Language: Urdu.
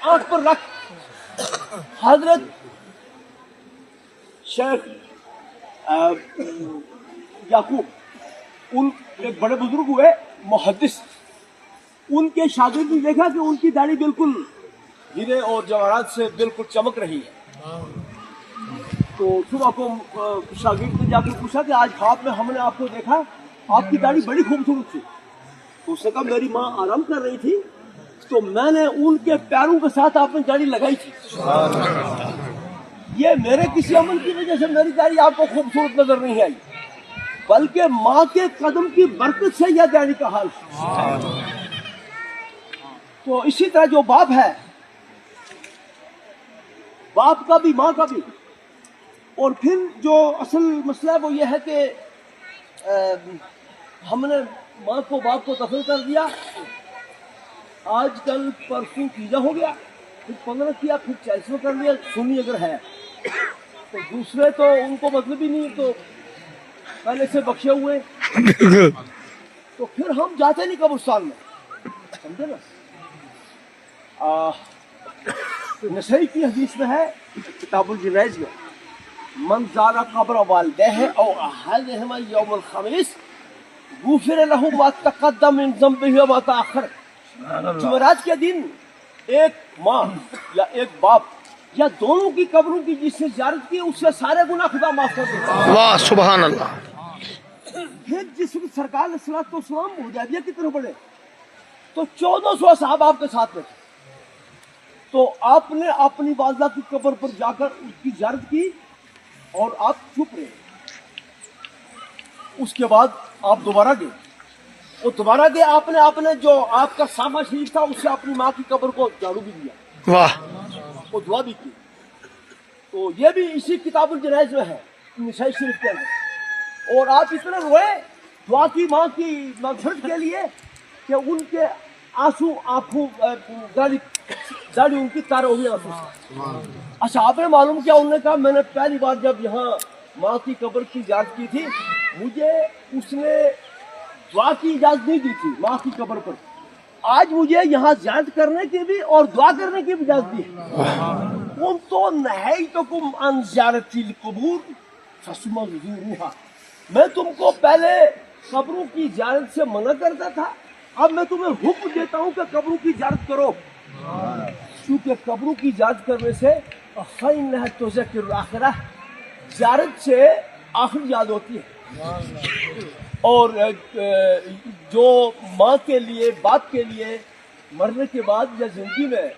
آنکھ پر رکھ حضرت شیخ یعقوب ان ایک بڑے بزرگ ہوئے محدث، ان کے شاگرد نے دیکھا کہ ان کی داڑھی بالکل ہیرے اور جواہرات سے بالکل چمک رہی ہے، تو صبح کو شاگرد نے جا کے پوچھا کہ آج خواب میں ہم نے آپ کو دیکھا، آپ کی داڑھی بڑی خوبصورت تھی۔ تو اس نے کہا میری ماں آرام کر رہی تھی تو میں نے ان کے پیروں کے ساتھ آپ نے داڑھی لگائی تھی، یہ میرے کسی عمل کی وجہ سے میری داڑھی آپ کو خوبصورت نظر نہیں آئی، بلکہ ماں کے قدم کی برکت سے یہ داڑھی کا حال۔ تو اسی طرح جو باپ ہے، باپ کا بھی ماں کا بھی، اور پھر جو اصل مسئلہ ہے وہ یہ ہے کہ ہم نے ماں کو باپ کو دفن کر دیا، آج کل پرسوں تیجا ہو گیا، پھر 15 کیا، پھر 40واں کر لیا، سنی اگر ہے تو دوسرے تو ان کو مطلب ہی نہیں، تو پہلے سے بخشے ہوئے، تو پھر ہم جاتے نہیں قبرستان میں، سمجھے نا۔ نسائی کی حدیث میں ہے کتاب الجنائز میں، من زار قبر والدیہ او احدہما یوم الخمیس غفر له ما تقدم من ذنبہ وما تأخر۔ جمعرات کے دن ایک ماں یا ایک باپ یا دونوں کی قبروں کی جس سے زیارت کی اس سے سارے گناہ خدا معاف کر دیتا ہے۔ واہ سبحان اللہ۔ پھر جس وقت سرکار علیہ الصلوۃ والسلام حدیبیہ کی طرف بڑھے تو 1400 صحابہ آپ کے ساتھ میں تھے، تو آپ نے اپنی والدہ کی قبر پر جا کر اس کی زیارت کی اور آپ چپ رہے، اس کے بعد آپ دوبارہ گئے، اور دوبارہ گئے آپ نے جو آپ کا صافہ شریف تھا اس سے اپنی ماں کی قبر کو جھاڑو بھی دیا، واہ اور دعا بھی کی۔ تو یہ بھی اسی کتاب الجنائز میں ہے نسائی شریف کے اندر، اور آپ اتنے روئے دعا کی ماں کی مغفرت کے لیے کہ ان کے آنسو آنکھوں داڑھی ان کی تار ہوئی آنسو سے۔ اچھا آپ نے معلوم کیا؟ انہوں نے کہا میں نے پہلی بار جب یہاں ماں کی قبر کی زیارت کی تھی مجھے اس نے دعا کی اجازت نہیں دی تھی ماں کی قبر پر، آج مجھے یہاں زیارت کرنے کی بھی اور دعا کرنے کی بھی اجازت دی ہے۔ کنت نہیتکم عن زیارت القبور فثم زوروها، میں تم کو پہلے قبروں کی زیارت سے منع کرتا تھا، اب میں تمہیں حکم دیتا ہوں کہ قبروں کی زیارت کرو، کیونکہ قبروں کی زیارت کرنے سے فإنها تذکر الآخرہ، زیارت سے آخرت یاد ہوتی ہے، اور جو ماں کے لیے باپ کے لیے مرنے کے بعد یا زندگی میں